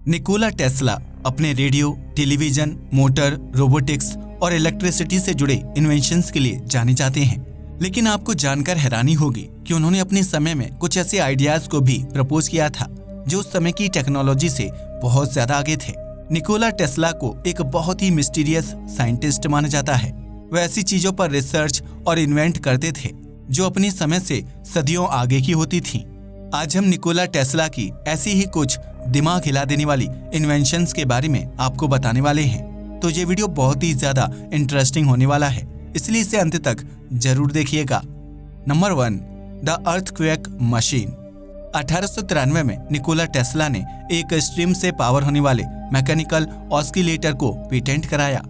Nikola Tesla अपने radio, television, motor, robotics और electricity से जुड़े इन्वेंशंस के लिए जाने जाते हैं। लेकिन आपको जानकर हैरानी होगी कि उन्होंने अपने समय में कुछ ऐसे आइडियाज को भी प्रपोज किया था जो उस समय की टेक्नोलॉजी से बहुत ज्यादा आगे थे। निकोला टेस्ला को एक बहुत ही मिस्टीरियस साइंटिस्ट माना जाता है। वह ऐसी चीजों पर रिसर्च और इन्वेंट करते थे जो अपने समय से सदियों आगे की होती थीं। आज हम निकोला टेस्ला की ऐसी ही कुछ दिमाग हिला देने वाली इन्वेंशंस के बारे में आपको बताने वाले हैं। तो ये वीडियो बहुत ही ज्यादा इंटरेस्टिंग होने वाला है, इसलिए इसे अंत तक जरूर देखिएगा। Number 1, the earthquake machine. 1893 में निकोला टेस्ला ने एक स्ट्रीम से पावर होने वाले मैकेनिकल ऑस्किलेटर को पेटेंट कराया।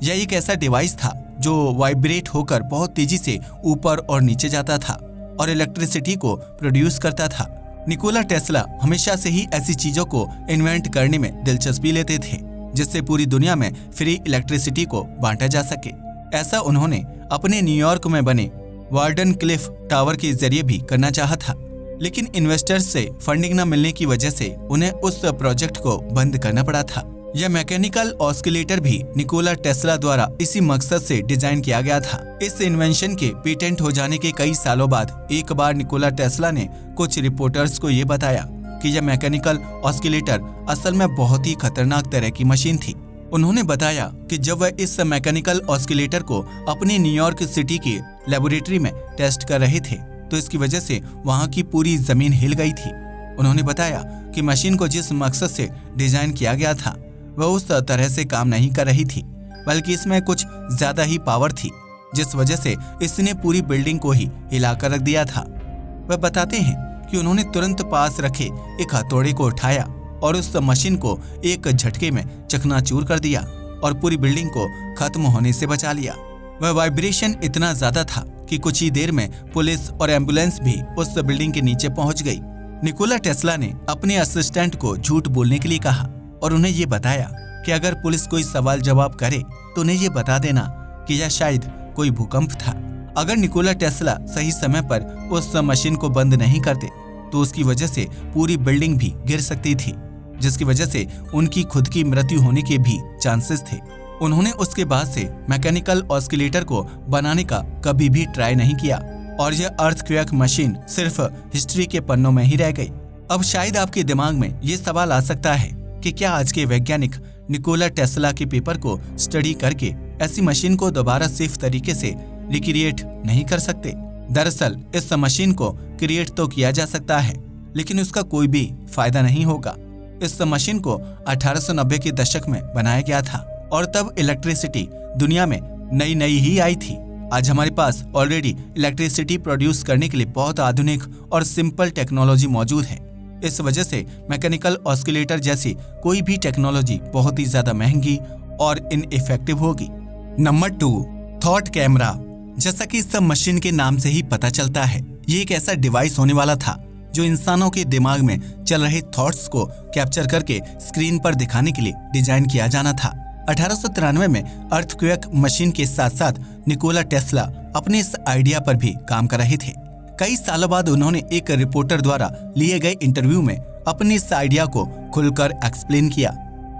यह एक ऐसा डिवाइस था जो वाइब्रेट होकर बहुत तेजी से ऊपर और नीचे जाता था और इलेक्ट्रिसिटी को प्रोड्यूस करता था। निकोला टेस्ला हमेशा से ही ऐसी चीजों को इन्वेंट करने में दिलचस्पी लेते थे जिससे पूरी दुनिया में फ्री इलेक्ट्रिसिटी को बांटा जा सके। ऐसा उन्होंने अपने न्यूयॉर्क में बने वार्डन क्लिफ टावर के जरिए भी करना चाहा था, लेकिन इन्वेस्टर्स से फंडिंग न मिलने की वजह से उन्हें उस प्रोजेक्ट को बंद करना पड़ा था। यह मैकेनिकल ऑस्किलेटर भी निकोला टेस्ला द्वारा इसी मकसद से डिजाइन किया गया था। इस इन्वेंशन के पेटेंट हो जाने के कई सालों बाद एक बार निकोला टेस्ला ने कुछ रिपोर्टर्स को ये बताया कि यह मैकेनिकल ऑस्किलेटर असल में बहुत ही खतरनाक तरह की मशीन थी। उन्होंने बताया कि जब वह इस मैकेनिकल ऑस्किलेटर को अपनी न्यूयॉर्क सिटी की लेबोरेटरी में टेस्ट कर रहे थे तो इसकी वजह से वहाँ की पूरी जमीन हिल गई थी। उन्होंने बताया कि मशीन को जिस मकसद से डिजाइन किया गया था वह उस तरह से काम नहीं कर रही थी, बल्कि इसमें कुछ ज्यादा ही पावर थी जिस वजह से इसने पूरी बिल्डिंग को ही हिलाकर रख दिया था। वह बताते हैं कि उन्होंने तुरंत पास रखे एक हथौड़े को उठाया और उस मशीन को एक झटके में चकनाचूर कर दिया और पूरी बिल्डिंग को खत्म होने से बचा लिया। वह वाइब्रेशन इतना ज्यादा था कि कुछ ही देर में पुलिस और एम्बुलेंस भी उस बिल्डिंग के नीचे पहुंच गई। निकोला टेस्ला ने अपने असिस्टेंट को झूठ बोलने के लिए कहा और उन्हें ये बताया कि अगर पुलिस कोई सवाल जवाब करे तो उन्हें ये बता देना कि यह शायद कोई भूकंप था। अगर निकोला टेस्ला सही समय पर उस मशीन को बंद नहीं करते तो उसकी वजह से पूरी बिल्डिंग भी गिर सकती थी, जिसकी वजह से उनकी खुद की मृत्यु होने के भी चांसेस थे। उन्होंने उसके बाद से मैकेनिकल ऑस्किलेटर को बनाने का कभी भी ट्राई नहीं किया और यह अर्थक्वेक मशीन सिर्फ हिस्ट्री के पन्नों में ही रह गई। अब शायद आपके दिमाग में ये सवाल आ सकता है कि क्या आज के वैज्ञानिक निकोला टेस्ला के पेपर को स्टडी करके ऐसी मशीन को दोबारा सेफ तरीके से रिक्रिएट नहीं कर सकते। दरअसल इस मशीन को क्रिएट तो किया जा सकता है, लेकिन उसका कोई भी फायदा नहीं होगा। इस मशीन को 1890 के दशक में बनाया गया था और तब इलेक्ट्रिसिटी दुनिया में नई ही आई थी। आज हमारे पास ऑलरेडी इलेक्ट्रिसिटी प्रोड्यूस करने के लिए बहुत आधुनिक और सिंपल टेक्नोलॉजी मौजूद है। इस वजह से मैकेनिकल ऑस्किलेटर जैसी कोई भी टेक्नोलॉजी बहुत ही ज्यादा महंगी और इनइफेक्टिव होगी। Number 2, thought camera. जैसा कि इस सब मशीन के नाम से ही पता चलता है, ये एक ऐसा डिवाइस होने वाला था जो इंसानों के दिमाग में चल रहे थॉट्स को कैप्चर करके स्क्रीन पर दिखाने के लिए डिजाइन किया जाना था। 1893 में अर्थक्वेक मशीन के साथ साथ निकोला टेस्ला अपने इस आइडिया पर भी काम कर रहे थे। कई सालों बाद उन्होंने एक रिपोर्टर द्वारा लिए गए इंटरव्यू में अपने इस आइडिया को खुलकर एक्सप्लेन किया।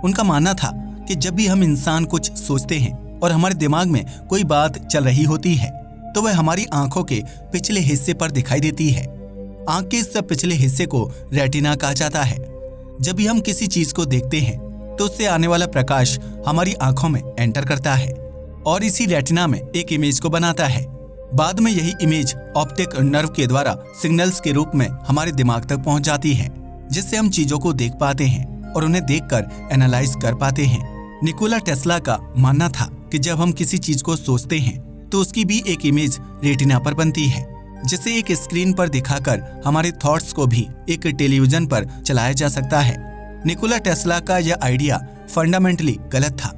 उनका मानना था कि जब भी हम इंसान कुछ सोचते हैं और हमारे दिमाग में कोई बात चल रही होती है तो वह हमारी आंखों के पिछले हिस्से पर दिखाई देती है। आंख के इस पिछले हिस्से को रेटिना कहा जाता है। जब भी हम किसी चीज को देखते हैं तो उससे आने वाला प्रकाश हमारी आंखों में एंटर करता है और इसी रेटिना में एक इमेज को बनाता है। बाद में यही इमेज ऑप्टिक नर्व के द्वारा सिग्नल्स के रूप में हमारे दिमाग तक पहुंच जाती है, जिससे हम चीजों को देख पाते हैं और उन्हें देखकर एनालाइज कर पाते हैं। निकोला टेस्ला का मानना था कि जब हम किसी चीज को सोचते हैं तो उसकी भी एक इमेज रेटिना पर बनती है, जिसे एक स्क्रीन पर दिखाकर हमारे थॉट्स को भी एक टेलीविजन पर चलाया जा सकता है। निकोला टेस्ला का यह आइडिया फंडामेंटली गलत था,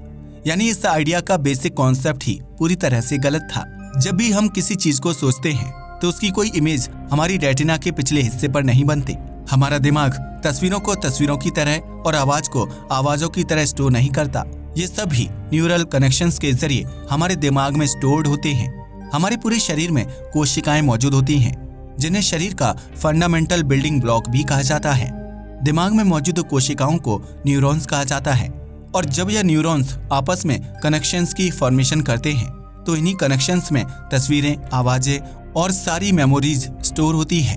यानी इस आइडिया का बेसिक कॉन्सेप्ट ही पूरी तरह से गलत था। जब भी हम किसी चीज को सोचते हैं तो उसकी कोई इमेज हमारी रेटिना के पिछले हिस्से पर नहीं बनती। हमारा दिमाग तस्वीरों को तस्वीरों की तरह और आवाज को आवाजों की तरह स्टोर नहीं करता। ये सभी न्यूरल कनेक्शंस के जरिए हमारे दिमाग में स्टोर्ड होते हैं। हमारे पूरे शरीर में कोशिकाएं मौजूद होती हैं जिन्हें शरीर का फंडामेंटल बिल्डिंग ब्लॉक भी कहा जाता है। दिमाग में मौजूद कोशिकाओं को न्यूरॉन्स कहा जाता है और जब यह न्यूरॉन्स आपस में कनेक्शंस की फॉर्मेशन करते हैं तो इन्हीं कनेक्शंस में तस्वीरें, आवाजें और सारी मेमोरीज स्टोर होती है।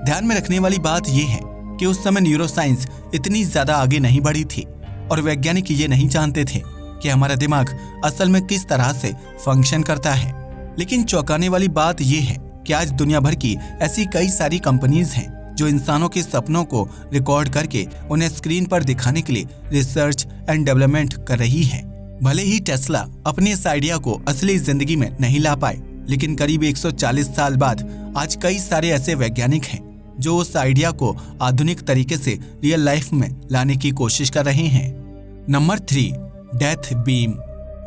ध्यान में रखने वाली बात यह है कि उस समय न्यूरोसाइंस इतनी ज्यादा आगे नहीं बढ़ी थी और वैज्ञानिक ये नहीं जानते थे कि हमारा दिमाग असल में किस तरह से फंक्शन करता है। लेकिन चौंकाने वाली बात यह है कि आज दुनिया भर की ऐसी कई सारी कंपनीज हैं जो इंसानों के सपनों को रिकॉर्ड करके उन्हें स्क्रीन पर दिखाने के लिए रिसर्च एंड डेवलपमेंट कर रही है। भले ही टेस्ला अपने इस आइडिया को असली जिंदगी में नहीं ला पाए, लेकिन करीब 140 साल बाद आज कई सारे ऐसे वैज्ञानिक हैं जो उस आइडिया को आधुनिक तरीके से रियल लाइफ में लाने की कोशिश कर रहे हैं। Number 3, death beam.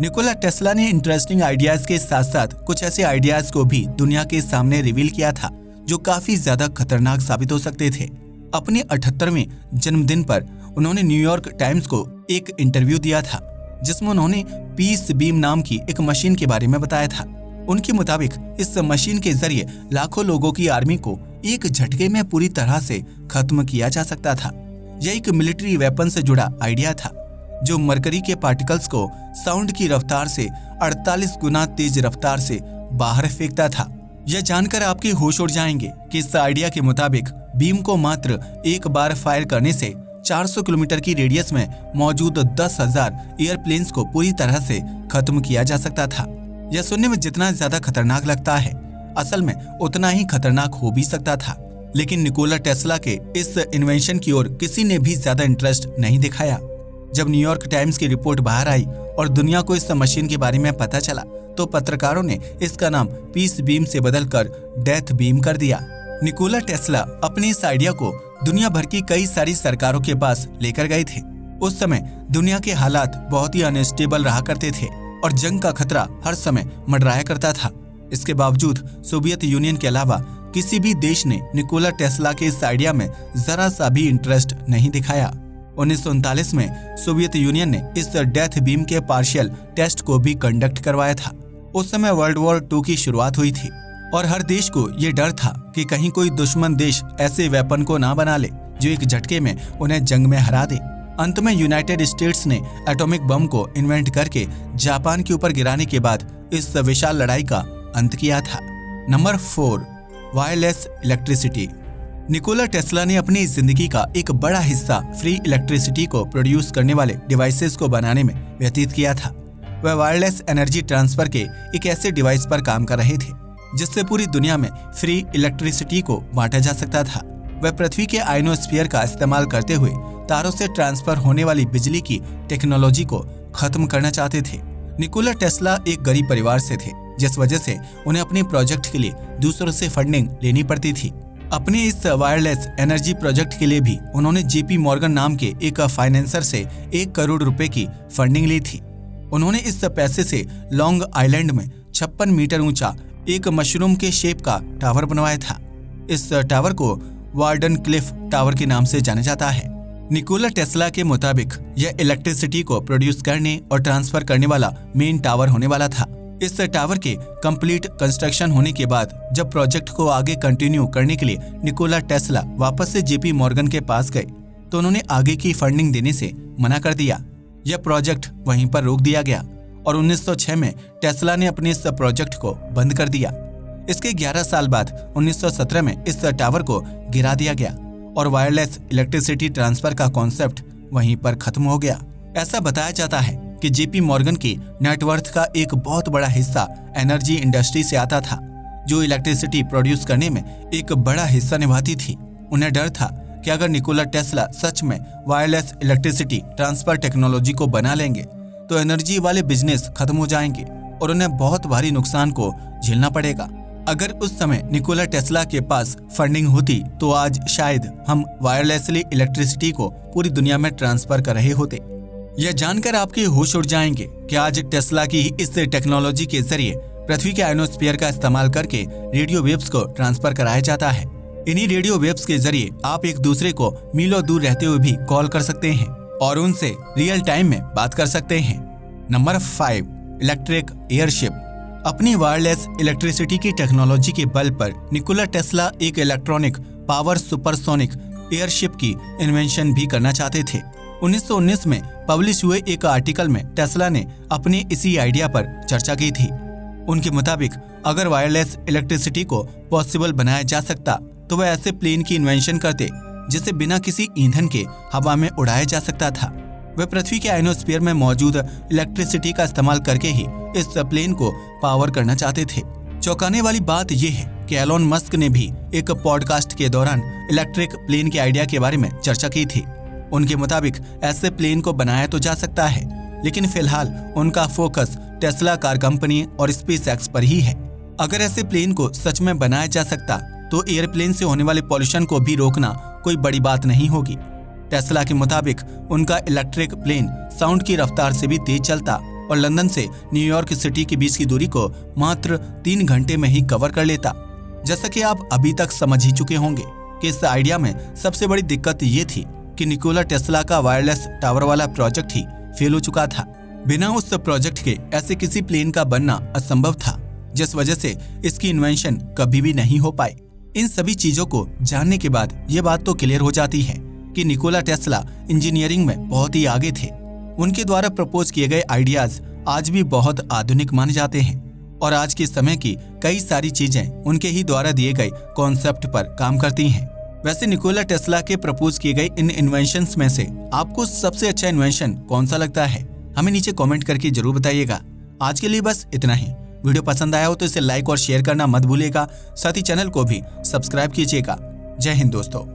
Nikola Tesla ने इंटरेस्टिंग आइडियाज के साथ साथ कुछ ऐसे आइडियाज को भी दुनिया के सामने रिवील किया था जो काफी ज्यादा खतरनाक साबित हो सकते थे। अपने 78वें जन्मदिन पर उन्होंने न्यूयॉर्क टाइम्स को एक इंटरव्यू दिया था जिसमें उन्होंने पीस बीम नाम की एक मशीन के बारे में बताया था। उनके मुताबिक इस मशीन के जरिए लाखों लोगों की आर्मी को एक झटके में पूरी तरह से खत्म किया जा सकता था। यह एक मिलिट्री वेपन से जुड़ा आइडिया था जो मरकरी के पार्टिकल्स को साउंड की रफ्तार से 48 गुना तेज रफ्तार से बाहर फेंकता था। यह जानकर आपके होश उड़ जाएंगे कि इस आइडिया के मुताबिक बीम को मात्र एक बार फायर करने से 400 किलोमीटर की रेडियस में मौजूद 10,000 एयरप्लेन्स को पूरी तरह से खत्म किया जा सकता था। यह सुनने में जितना ज्यादा खतरनाक लगता है, असल में उतना ही खतरनाक हो भी सकता था। लेकिन निकोला टेस्ला के इस इन्वेंशन की ओर किसी ने भी ज्यादा इंटरेस्ट नहीं दिखाया। जब न्यूयॉर्क टाइम्स की रिपोर्ट बाहर आई और दुनिया को इस मशीन के बारे में पता चला तो पत्रकारों ने इसका नाम पीस बीम से बदलकर डेथ बीम कर दिया। निकोला टेस्ला अपने इस आइडिया को दुनिया भर की कई सारी सरकारों के पास लेकर गए थे। उस समय दुनिया के हालात बहुत ही अनस्टेबल रहा करते थे और जंग का खतरा हर समय मंडराया करता था। इसके बावजूद सोवियत यूनियन के अलावा किसी भी देश ने निकोला टेस्ला के इस आइडिया में जरा सा भी इंटरेस्ट नहीं दिखाया। 1939 में सोवियत यूनियन ने इस डेथ बीम के पार्शियल टेस्ट को भी कंडक्ट करवाया था। उस समय वर्ल्ड वॉर 2 की शुरुआत हुई थी और हर देश को ये डर था कि कहीं कोई दुश्मन देश ऐसे वेपन को ना बना ले जो एक झटके में उन्हें जंग में हरा दे। अंत में यूनाइटेड स्टेट्स ने एटॉमिक बम को इन्वेंट करके जापान के ऊपर गिराने के बाद इस विशाल लड़ाई का अंत किया था। Number 4, wireless electricity. Nikola Tesla ने अपनी जिंदगी का एक बड़ा हिस्सा फ्री इलेक्ट्रिसिटी को प्रोड्यूस करने वाले डिवाइसेस को बनाने में व्यतीत किया था। वह वायरलेस एनर्जी ट्रांसफर के एक ऐसे डिवाइस पर काम कर रहे थे जिससे पूरी दुनिया में फ्री इलेक्ट्रिसिटी को बांटा जा सकता था। वह पृथ्वी के आयनोस्फीयर का इस्तेमाल करते हुए तारों से ट्रांसफर होने वाली बिजली की टेक्नोलॉजी को खत्म करना चाहते थे। निकोला टेस्ला एक गरीब परिवार से थे, जिस वजह से उन्हें अपने प्रोजेक्ट के लिए दूसरों से फंडिंग लेनी पड़ती थी। अपने इस वायरलेस एनर्जी प्रोजेक्ट के लिए भी उन्होंने जेपी मॉर्गन नाम के एक फाइनेंसर से 1 करोड़ रुपए की फंडिंग ली थी। उन्होंने इस पैसे से लॉन्ग आइलैंड में 56 मीटर ऊंचा एक मशरूम के शेप का टावर बनवाया था। इस टावर को वार्डन क्लिफ टावर के नाम से जाना जाता है। निकोला टेस्ला के मुताबिक यह इलेक्ट्रिसिटी को प्रोड्यूस करने और ट्रांसफर करने वाला मेन टावर होने वाला था। इस टावर के कंप्लीट कंस्ट्रक्शन होने के बाद जब प्रोजेक्ट को आगे कंटिन्यू करने के लिए निकोला टेस्ला वापस से जेपी मॉर्गन के पास गए तो उन्होंने आगे की फंडिंग देने से मना कर दिया। यह प्रोजेक्ट वहीं पर रोक दिया गया और 1906 में टेस्ला ने अपने इस प्रोजेक्ट को बंद कर दिया। इसके 11 साल बाद 1917 में इस टावर को गिरा दिया गया और वायरलेस इलेक्ट्रिसिटी ट्रांसफर का कॉन्सेप्ट वहीं पर खत्म हो गया। ऐसा बताया जाता है कि जेपी मॉर्गन की नेटवर्थ का एक बहुत बड़ा हिस्सा एनर्जी इंडस्ट्री से आता था, जो इलेक्ट्रिसिटी प्रोड्यूस करने में एक बड़ा हिस्सा निभाती थी। उन्हें डर था कि अगर निकोला टेस्ला सच में वायरलेस इलेक्ट्रिसिटी ट्रांसफर टेक्नोलॉजी को बना लेंगे तो एनर्जी वाले बिजनेस खत्म हो जाएंगे और उन्हें बहुत भारी नुकसान को झेलना पड़ेगा। अगर उस समय निकोला टेस्ला के पास फंडिंग होती तो आज शायद हम वायरलेसली इलेक्ट्रिसिटी को पूरी दुनिया में ट्रांसफर कर रहे होते। यह जानकर आपके होश उड़ जाएंगे कि आज टेस्ला की इस टेक्नोलॉजी के जरिए पृथ्वी के आयनोस्फीयर का इस्तेमाल करके रेडियो वेव्स को ट्रांसफर कराया जाता है। इन्हीं रेडियो वेव्स के जरिए आप एक दूसरे को मीलों दूर रहते हुए भी कॉल कर सकते हैं और उनसे रियल टाइम में बात कर सकते हैं। Number 5, electric airship. अपनी वायरलेस इलेक्ट्रिसिटी की टेक्नोलॉजी के बल पर निकोला टेस्ला एक इलेक्ट्रॉनिक पावर सुपरसोनिक एयरशिप की इन्वेंशन भी करना चाहते थे। 1919 में पब्लिश हुए एक आर्टिकल में टेस्ला ने अपने इसी आइडिया पर चर्चा की थी। उनके मुताबिक अगर वायरलेस इलेक्ट्रिसिटी को पॉसिबल बनाया जा सकता तो वह ऐसे प्लेन की इन्वेंशन करते जिसे बिना किसी ईंधन के हवा में उड़ाया जा सकता था। वे पृथ्वी के आयनोस्फीयर में मौजूद इलेक्ट्रिसिटी का इस्तेमाल करके ही इस प्लेन को पावर करना चाहते थे। चौंकाने वाली बात यह है कि एलोन मस्क ने भी एक पॉडकास्ट के दौरान इलेक्ट्रिक प्लेन के आइडिया के बारे में चर्चा की थी। उनके मुताबिक ऐसे प्लेन को बनाया तो जा सकता है, लेकिन फिलहाल उनका फोकस टेस्ला कार कंपनी और स्पेसएक्स पर ही है। अगर ऐसे प्लेन को सच में बनाया जा सकता तो एयरप्लेन से होने वाले पॉल्यूशन को भी रोकना कोई बड़ी बात नहीं होगी। टेस्ला के मुताबिक उनका इलेक्ट्रिक प्लेन साउंड की रफ्तार से भी तेज चलता और लंदन से न्यूयॉर्क सिटी के बीच की दूरी को मात्र 3 घंटे में ही कवर कर लेता। जैसा कि आप अभी तक समझ ही चुके होंगे कि इस आइडिया में सबसे बड़ी दिक्कत ये थी कि निकोला टेस्ला का वायरलेस टावर वाला प्रोजेक्ट ही फेल हो चुका था। बिना उस प्रोजेक्ट के ऐसे किसी प्लेन का बनना असंभव था, जिस वजह से इसकी इन्वेंशन कभी भी नहीं हो पाई। इन सभी चीजों को जानने के बाद ये बात तो क्लियर हो जाती है कि निकोला टेस्ला इंजीनियरिंग में बहुत ही आगे थे। उनके द्वारा प्रपोज किए गए आइडियाज आज भी बहुत आधुनिक माने जाते हैं और आज के समय की कई सारी चीजें उनके ही द्वारा दिए गए कॉन्सेप्ट पर काम करती हैं। वैसे निकोला टेस्ला के प्रपोज किए गए इन इन्वेंशंस में से आपको सबसे अच्छा इन्वेंशन कौन सा लगता है, हमें नीचे कमेंट करके जरूर बताइएगा। आज के लिए बस इतना ही। वीडियो पसंद आया हो तो इसे लाइक और शेयर करना मत भूलिएगा। साथ ही चैनल को भी सब्सक्राइब कीजिएगा। जय हिंद दोस्तों।